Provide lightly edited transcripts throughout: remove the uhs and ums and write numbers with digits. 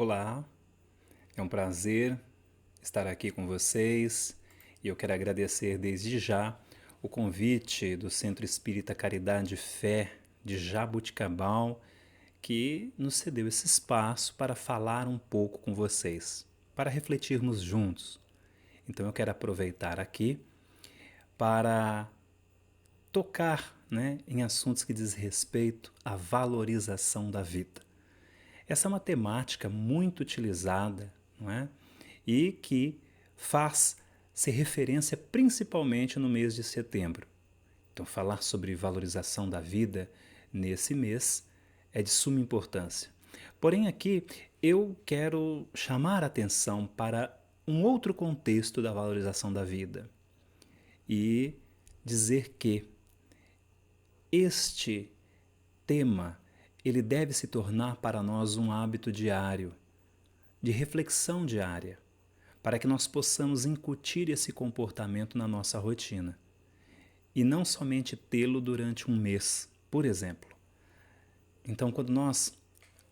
Olá, é um prazer estar aqui com vocês e eu quero agradecer desde já o convite do Centro Espírita Caridade e Fé de Jaboticabal, que nos cedeu esse espaço para falar um pouco com vocês, para refletirmos juntos. Então eu quero aproveitar aqui para tocar, em assuntos que diz respeito à valorização da vida. Essa é uma temática muito utilizada, não é? E que faz-se referência principalmente no mês de setembro. Então, falar sobre valorização da vida nesse mês é de suma importância. Porém, aqui eu quero chamar a atenção para um outro contexto da valorização da vida e dizer que este tema ele deve se tornar para nós um hábito diário, de reflexão diária, para que nós possamos incutir esse comportamento na nossa rotina. E não somente tê-lo durante um mês, por exemplo. Então, quando nós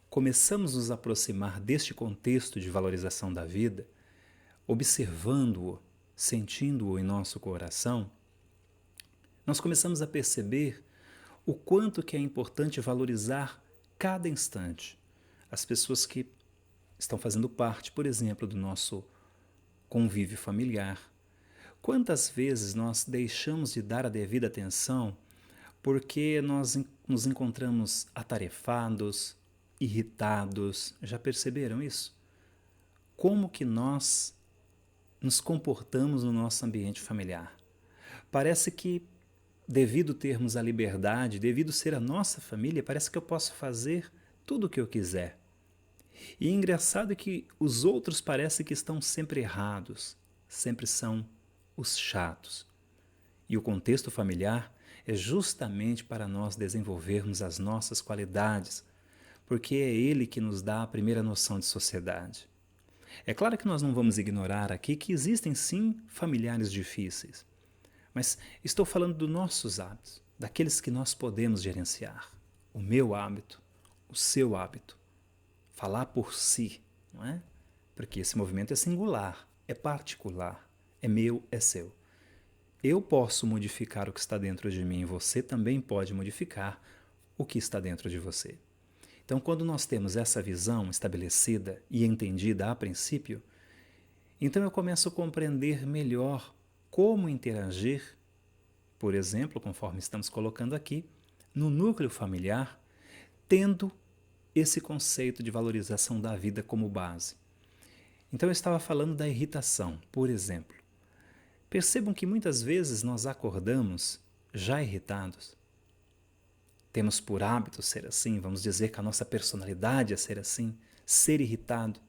começamos a nos aproximar deste contexto de valorização da vida, observando-o, sentindo-o em nosso coração, nós começamos a perceber o quanto que é importante valorizar cada instante. As pessoas que estão fazendo parte, por exemplo, do nosso convívio familiar. Quantas vezes nós deixamos de dar a devida atenção porque nós nos encontramos atarefados, irritados? Já perceberam isso? Como que nós nos comportamos no nosso ambiente familiar? Parece que, devido termos a liberdade, devido ser a nossa família, parece que eu posso fazer tudo o que eu quiser. E é engraçado que os outros parecem que estão sempre errados, sempre são os chatos. E o contexto familiar é justamente para nós desenvolvermos as nossas qualidades, porque é ele que nos dá a primeira noção de sociedade. É claro que nós não vamos ignorar aqui que existem sim familiares difíceis, mas estou falando dos nossos hábitos, daqueles que nós podemos gerenciar. O meu hábito, o seu hábito. Falar por si, não é? Porque esse movimento é singular, é particular, é meu, é seu. Eu posso modificar o que está dentro de mim, você também pode modificar o que está dentro de você. Então, quando nós temos essa visão estabelecida e entendida a princípio, então eu começo a compreender melhor como interagir, por exemplo, conforme estamos colocando aqui, no núcleo familiar, tendo esse conceito de valorização da vida como base. Então eu estava falando da irritação, por exemplo. Percebam que muitas vezes nós acordamos já irritados. Temos por hábito ser assim, vamos dizer que a nossa personalidade é ser assim, ser irritado.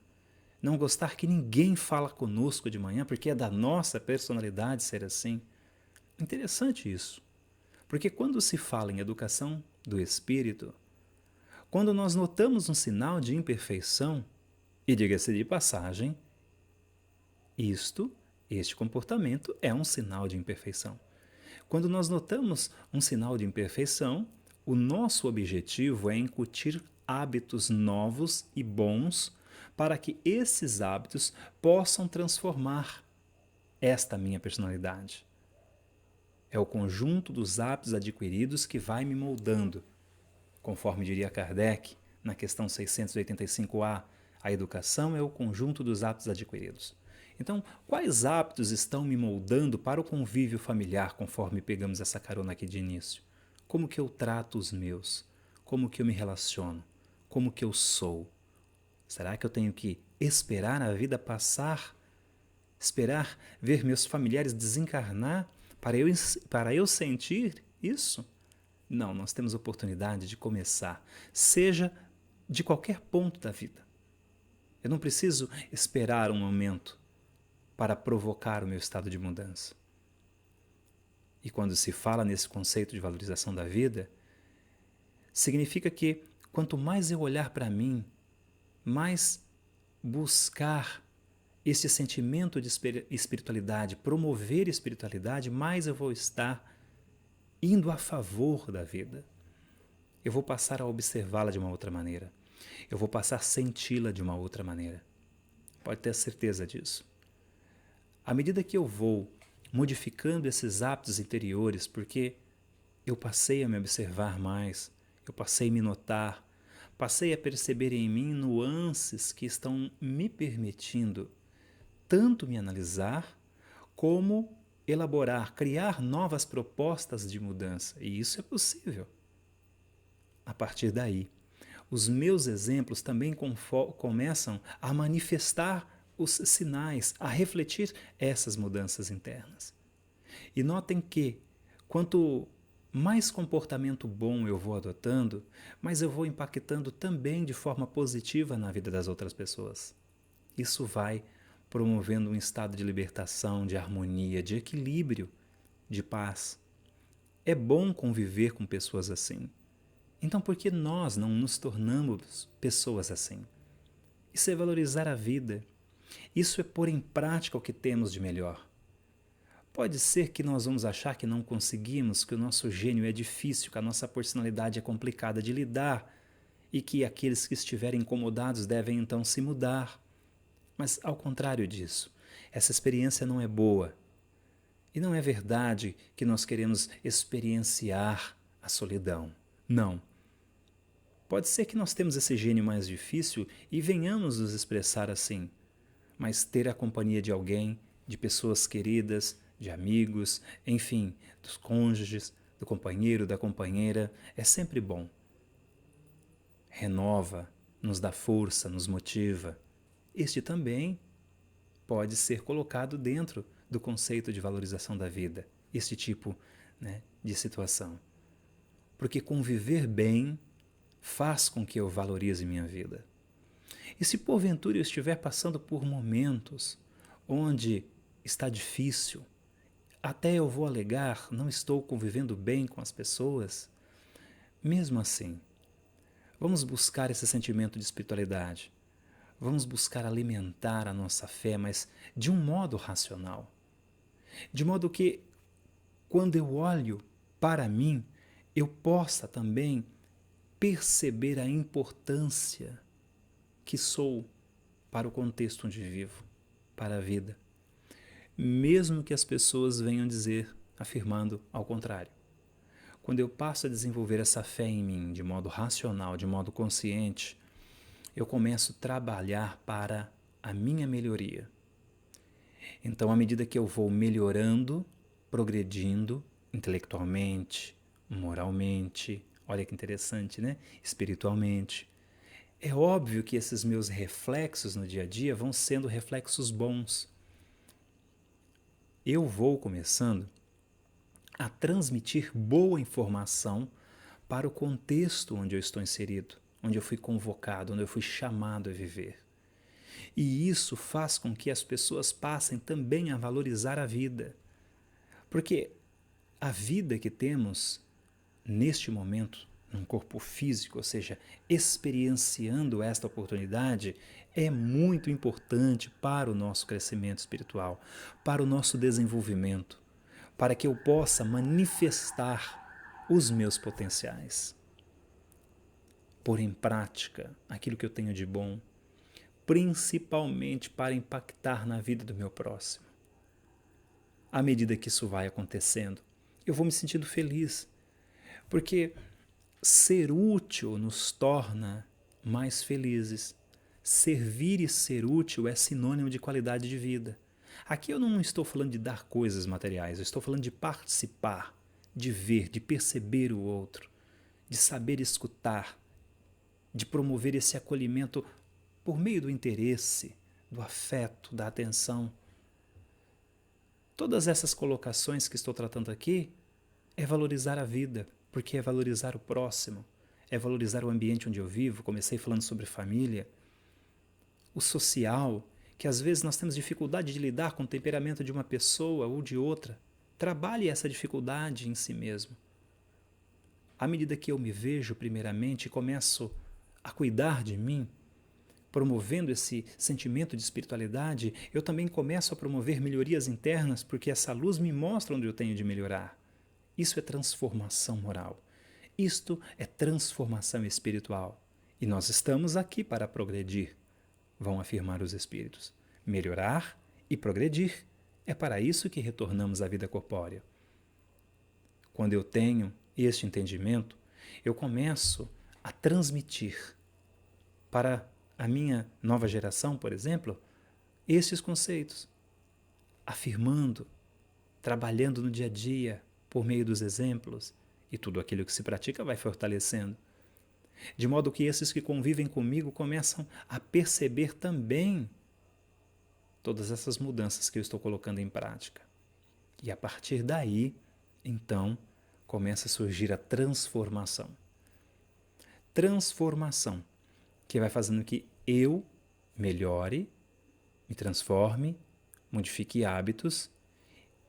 Não gostar que ninguém fala conosco de manhã porque é da nossa personalidade ser assim. Interessante isso, porque quando se fala em educação do espírito, quando nós notamos um sinal de imperfeição, e diga-se de passagem, este comportamento é um sinal de imperfeição. Quando nós notamos um sinal de imperfeição, o nosso objetivo é incutir hábitos novos e bons para que esses hábitos possam transformar esta minha personalidade. É o conjunto dos hábitos adquiridos que vai me moldando. Conforme diria Kardec, na questão 685A, a educação é o conjunto dos hábitos adquiridos. Então, quais hábitos estão me moldando para o convívio familiar, conforme pegamos essa carona aqui de início? Como que eu trato os meus? Como que eu me relaciono? Como que eu sou? Será que eu tenho que esperar a vida passar? Esperar ver meus familiares desencarnar para eu sentir isso? Não, nós temos oportunidade de começar, seja de qualquer ponto da vida. Eu não preciso esperar um momento para provocar o meu estado de mudança. E quando se fala nesse conceito de valorização da vida, significa que quanto mais eu olhar para mim, mais buscar esse sentimento de espiritualidade, promover espiritualidade, mais eu vou estar indo a favor da vida. Eu vou passar a observá-la de uma outra maneira. Eu vou passar a senti-la de uma outra maneira. Pode ter certeza disso. À medida que eu vou modificando esses hábitos interiores, porque eu passei a me observar mais, eu passei a me notar, passei a perceber em mim nuances que estão me permitindo tanto me analisar, como elaborar, criar novas propostas de mudança. E isso é possível. A partir daí, os meus exemplos também começam a manifestar os sinais, a refletir essas mudanças internas. E notem que, quanto mais comportamento bom eu vou adotando, mais eu vou impactando também de forma positiva na vida das outras pessoas. Isso vai promovendo um estado de libertação, de harmonia, de equilíbrio, de paz. É bom conviver com pessoas assim. Então, por que nós não nos tornamos pessoas assim? Isso é valorizar a vida. Isso é pôr em prática o que temos de melhor. Pode ser que nós vamos achar que não conseguimos, que o nosso gênio é difícil, que a nossa personalidade é complicada de lidar e que aqueles que estiverem incomodados devem então se mudar. Mas ao contrário disso, essa experiência não é boa. E não é verdade que nós queremos experienciar a solidão. Não. Pode ser que nós temos esse gênio mais difícil e venhamos nos expressar assim, mas ter a companhia de alguém, de pessoas queridas, de amigos, enfim, dos cônjuges, do companheiro, da companheira, é sempre bom. Renova, nos dá força, nos motiva. Este também pode ser colocado dentro do conceito de valorização da vida, este tipo, de situação. Porque conviver bem faz com que eu valorize minha vida. E se porventura eu estiver passando por momentos onde está difícil, até eu vou alegar, não estou convivendo bem com as pessoas, mesmo assim, vamos buscar esse sentimento de espiritualidade. Vamos buscar alimentar a nossa fé, mas de um modo racional. De modo que, quando eu olho para mim, eu possa também perceber a importância que sou para o contexto onde vivo, para a vida. Mesmo que as pessoas venham dizer, afirmando ao contrário. Quando eu passo a desenvolver essa fé em mim de modo racional, de modo consciente, eu começo a trabalhar para a minha melhoria. Então, à medida que eu vou melhorando, progredindo intelectualmente, moralmente, olha que interessante, né? Espiritualmente, é óbvio que esses meus reflexos no dia a dia vão sendo reflexos bons. Eu vou começando a transmitir boa informação para o contexto onde eu estou inserido, onde eu fui convocado, onde eu fui chamado a viver. E isso faz com que as pessoas passem também a valorizar a vida. Porque a vida que temos neste momento, num corpo físico, ou seja, experienciando esta oportunidade, é muito importante para o nosso crescimento espiritual, para o nosso desenvolvimento, para que eu possa manifestar os meus potenciais. Pôr em prática aquilo que eu tenho de bom, principalmente para impactar na vida do meu próximo. À medida que isso vai acontecendo, eu vou me sentindo feliz, porque ser útil nos torna mais felizes. Servir e ser útil é sinônimo de qualidade de vida. Aqui eu não estou falando de dar coisas materiais, eu estou falando de participar, de ver, de perceber o outro, de saber escutar, de promover esse acolhimento por meio do interesse, do afeto, da atenção. Todas essas colocações que estou tratando aqui é valorizar a vida, porque é valorizar o próximo, é valorizar o ambiente onde eu vivo. Comecei falando sobre família, o social, que às vezes nós temos dificuldade de lidar com o temperamento de uma pessoa ou de outra. Trabalhe essa dificuldade em si mesmo. À medida que eu me vejo, primeiramente, e começo a cuidar de mim, promovendo esse sentimento de espiritualidade, eu também começo a promover melhorias internas, porque essa luz me mostra onde eu tenho de melhorar. Isso é transformação moral. Isto é transformação espiritual. E nós estamos aqui para progredir, vão afirmar os espíritos. Melhorar e progredir. É para isso que retornamos à vida corpórea. Quando eu tenho este entendimento, eu começo a transmitir para a minha nova geração, por exemplo, estes conceitos, afirmando, trabalhando no dia a dia, por meio dos exemplos, e tudo aquilo que se pratica vai fortalecendo. De modo que esses que convivem comigo começam a perceber também todas essas mudanças que eu estou colocando em prática. E a partir daí, então, começa a surgir a transformação. Transformação que vai fazendo que eu melhore, me transforme, modifique hábitos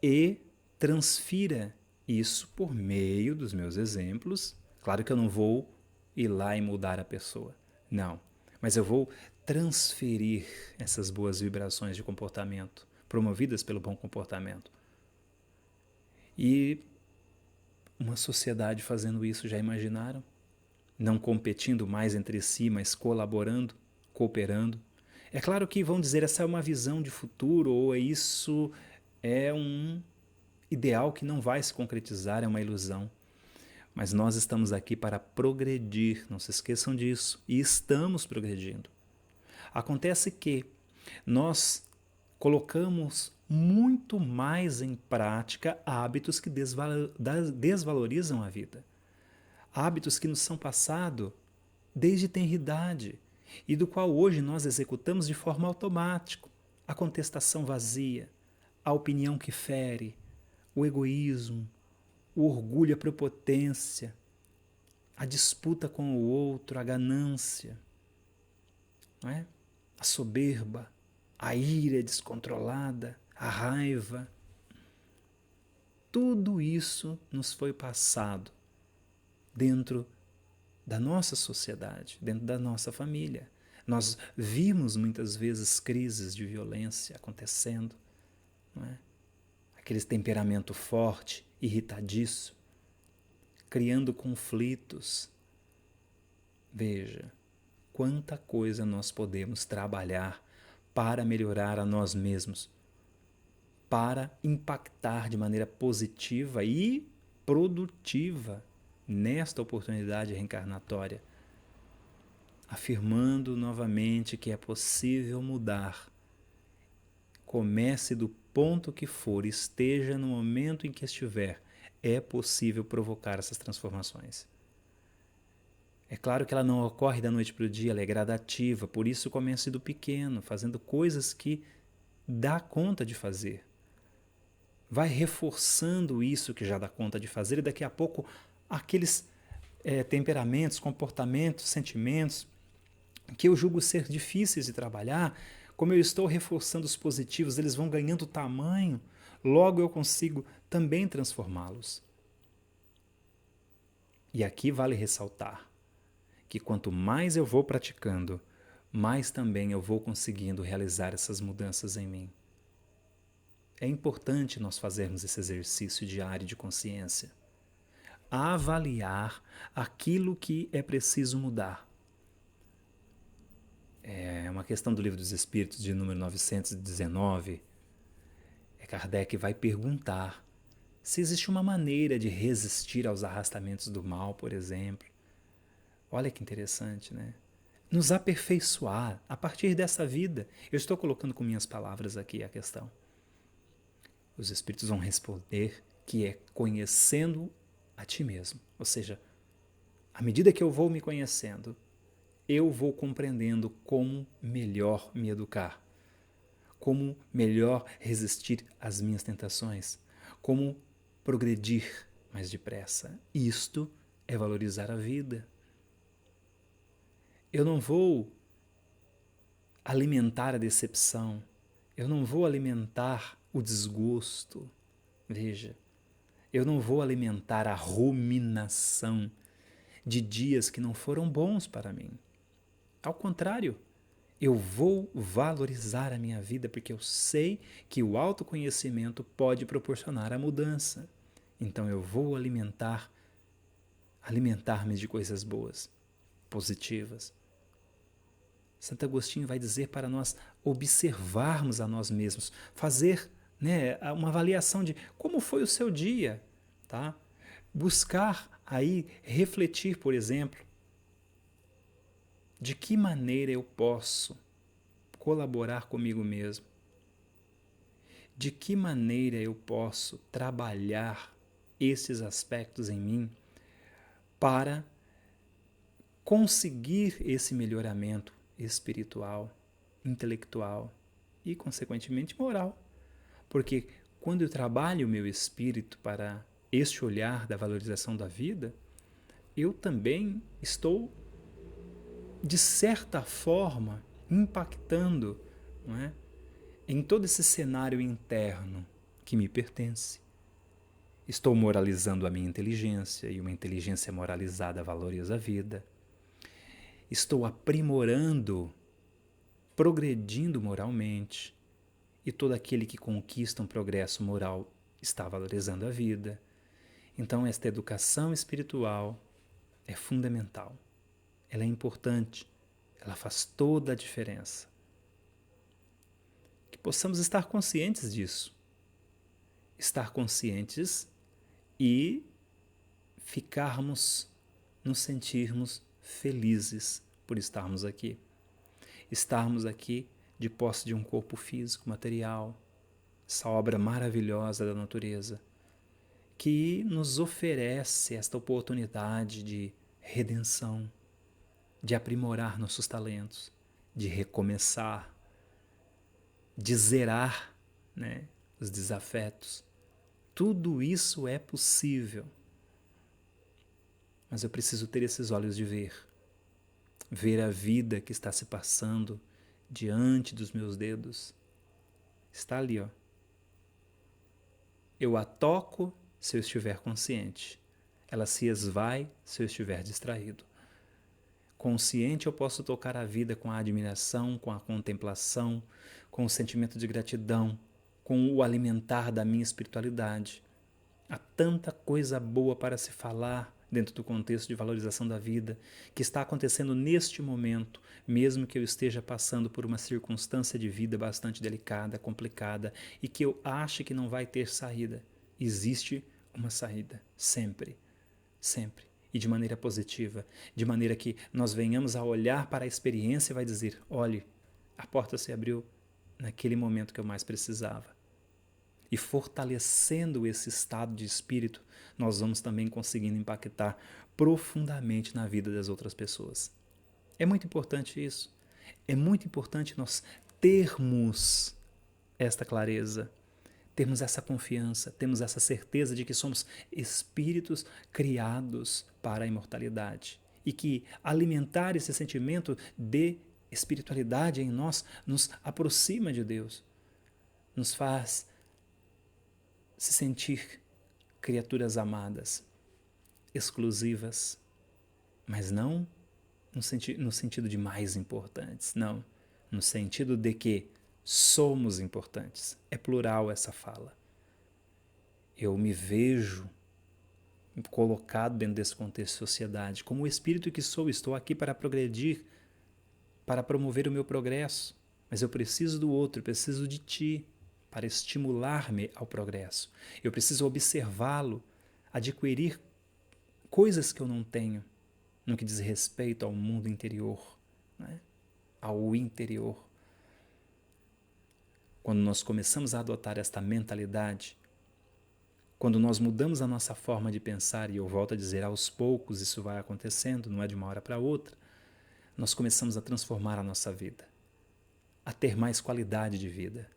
e transfira isso por meio dos meus exemplos. Claro que eu não vou ir lá e mudar a pessoa, não. Mas eu vou transferir essas boas vibrações de comportamento, promovidas pelo bom comportamento. E uma sociedade fazendo isso, já imaginaram? Não competindo mais entre si, mas colaborando, cooperando. É claro que vão dizer, essa é uma visão de futuro, ou isso é um ideal que não vai se concretizar, é uma ilusão. Mas nós estamos aqui para progredir, não se esqueçam disso, e estamos progredindo. Acontece que nós colocamos muito mais em prática hábitos que desvalorizam a vida. Hábitos que nos são passados desde tenridade e do qual hoje nós executamos de forma automática. A contestação vazia, a opinião que fere, o egoísmo, o orgulho, a prepotência, a disputa com o outro, a ganância, não é? A soberba, a ira descontrolada, a raiva. Tudo isso nos foi passado dentro da nossa sociedade, dentro da nossa família. Nós vimos muitas vezes crises de violência acontecendo, não é? Aquele temperamento forte, irritadiço, criando conflitos. Veja, quanta coisa nós podemos trabalhar para melhorar a nós mesmos, para impactar de maneira positiva e produtiva nesta oportunidade reencarnatória, afirmando novamente que é possível mudar. Comece do ponto que for, esteja no momento em que estiver, é possível provocar essas transformações. É claro que ela não ocorre da noite para o dia, ela é gradativa, por isso comece do pequeno, fazendo coisas que dá conta de fazer. Vai reforçando isso que já dá conta de fazer e daqui a pouco aqueles temperamentos, comportamentos, sentimentos que eu julgo ser difíceis de trabalhar, como eu estou reforçando os positivos, eles vão ganhando tamanho, logo eu consigo também transformá-los. E aqui vale ressaltar que quanto mais eu vou praticando, mais também eu vou conseguindo realizar essas mudanças em mim. É importante nós fazermos esse exercício diário de consciência, avaliar aquilo que é preciso mudar. É uma questão do Livro dos Espíritos, de número 919. Kardec vai perguntar se existe uma maneira de resistir aos arrastamentos do mal, por exemplo. Olha que interessante, né? Nos aperfeiçoar a partir dessa vida. Eu estou colocando com minhas palavras aqui a questão. Os Espíritos vão responder que é conhecendo a ti mesmo. Ou seja, à medida que eu vou me conhecendo, eu vou compreendendo como melhor me educar, como melhor resistir às minhas tentações, como progredir mais depressa. Isto é valorizar a vida. Eu não vou alimentar a decepção, eu não vou alimentar o desgosto. Veja, eu não vou alimentar a ruminação de dias que não foram bons para mim. Ao contrário, eu vou valorizar a minha vida porque eu sei que o autoconhecimento pode proporcionar a mudança. Então eu vou alimentar-me de coisas boas, positivas. Santo Agostinho vai dizer para nós observarmos a nós mesmos, fazer, né, uma avaliação de como foi o seu dia, tá? Buscar aí refletir, por exemplo, de que maneira eu posso colaborar comigo mesmo, de que maneira eu posso trabalhar esses aspectos em mim para conseguir esse melhoramento espiritual, intelectual e, consequentemente, moral. Porque quando eu trabalho o meu espírito para este olhar da valorização da vida, eu também estou, de certa forma, impactando, não é, em todo esse cenário interno que me pertence. Estou moralizando a minha inteligência, e uma inteligência moralizada valoriza a vida. Estou aprimorando, progredindo moralmente, e todo aquele que conquista um progresso moral está valorizando a vida. Então, esta educação espiritual é fundamental, ela é importante, ela faz toda a diferença. Que possamos estar conscientes disso, estar conscientes e nos sentirmos felizes por estarmos aqui. Estarmos aqui de posse de um corpo físico, material, essa obra maravilhosa da natureza, que nos oferece esta oportunidade de redenção, de aprimorar nossos talentos, de recomeçar, de zerar, né, os desafetos. Tudo isso é possível. Mas eu preciso ter esses olhos de ver a vida que está se passando diante dos meus dedos. Está ali, ó. Eu a toco se eu estiver consciente. Ela se esvai se eu estiver distraído. Consciente, eu posso tocar a vida com a admiração, com a contemplação, com o sentimento de gratidão, com o alimentar da minha espiritualidade. Há tanta coisa boa para se falar dentro do contexto de valorização da vida, que está acontecendo neste momento, mesmo que eu esteja passando por uma circunstância de vida bastante delicada, complicada, e que eu ache que não vai ter saída. Existe uma saída, sempre, sempre, e de maneira positiva, de maneira que nós venhamos a olhar para a experiência e vai dizer, olhe, a porta se abriu naquele momento que eu mais precisava. E fortalecendo esse estado de espírito, nós vamos também conseguindo impactar profundamente na vida das outras pessoas. É muito importante isso. É muito importante nós termos esta clareza, termos essa confiança, termos essa certeza de que somos espíritos criados para a imortalidade e que alimentar esse sentimento de espiritualidade em nós nos aproxima de Deus, nos faz se sentir criaturas amadas, exclusivas, mas não no sentido de mais importantes, não, no sentido de que somos importantes. É plural essa fala. Eu me vejo colocado dentro desse contexto de sociedade. Como o espírito que sou, estou aqui para progredir, para promover o meu progresso, mas eu preciso do outro, eu preciso de ti, para estimular-me ao progresso. Eu preciso observá-lo, adquirir coisas que eu não tenho, no que diz respeito ao mundo interior, né? Ao interior. Quando nós começamos a adotar esta mentalidade, quando nós mudamos a nossa forma de pensar, e eu volto a dizer, aos poucos isso vai acontecendo, não é de uma hora para outra, nós começamos a transformar a nossa vida, a ter mais qualidade de vida,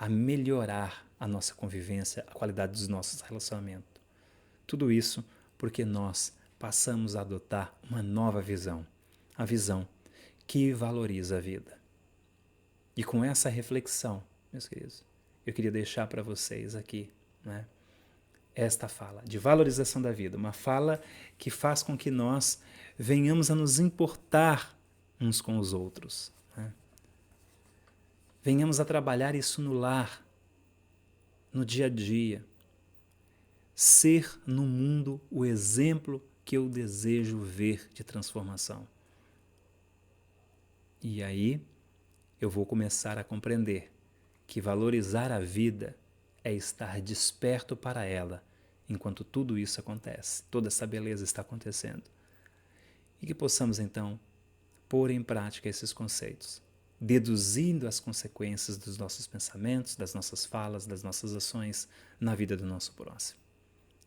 a melhorar a nossa convivência, a qualidade dos nossos relacionamentos. Tudo isso porque nós passamos a adotar uma nova visão, a visão que valoriza a vida. E com essa reflexão, meus queridos, eu queria deixar para vocês aqui, né, esta fala de valorização da vida, uma fala que faz com que nós venhamos a nos importar uns com os outros, né? Venhamos a trabalhar isso no lar, no dia a dia. Ser no mundo o exemplo que eu desejo ver de transformação. E aí eu vou começar a compreender que valorizar a vida é estar desperto para ela enquanto tudo isso acontece, toda essa beleza está acontecendo. E que possamos então pôr em prática esses conceitos, deduzindo as consequências dos nossos pensamentos, das nossas falas, das nossas ações na vida do nosso próximo.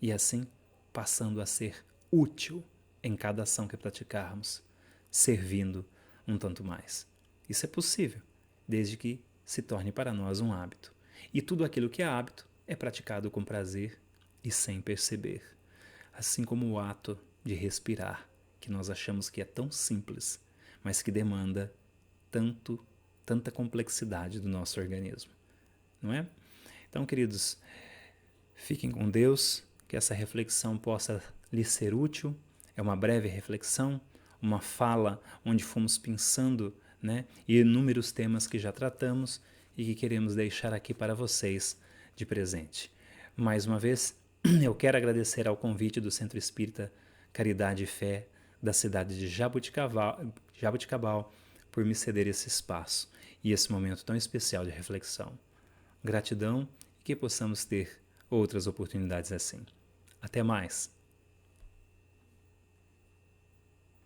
E assim, passando a ser útil em cada ação que praticarmos, servindo um tanto mais. Isso é possível, desde que se torne para nós um hábito. E tudo aquilo que é hábito é praticado com prazer e sem perceber. Assim como o ato de respirar, que nós achamos que é tão simples, mas que demanda tanta complexidade do nosso organismo, não é? Então, queridos, fiquem com Deus, que essa reflexão possa lhe ser útil. É uma breve reflexão, uma fala onde fomos pensando, né, inúmeros temas que já tratamos e que queremos deixar aqui para vocês de presente. Mais uma vez, eu quero agradecer ao convite do Centro Espírita Caridade e Fé da cidade de Jaboticabal por me ceder esse espaço e esse momento tão especial de reflexão. Gratidão e que possamos ter outras oportunidades assim. Até mais!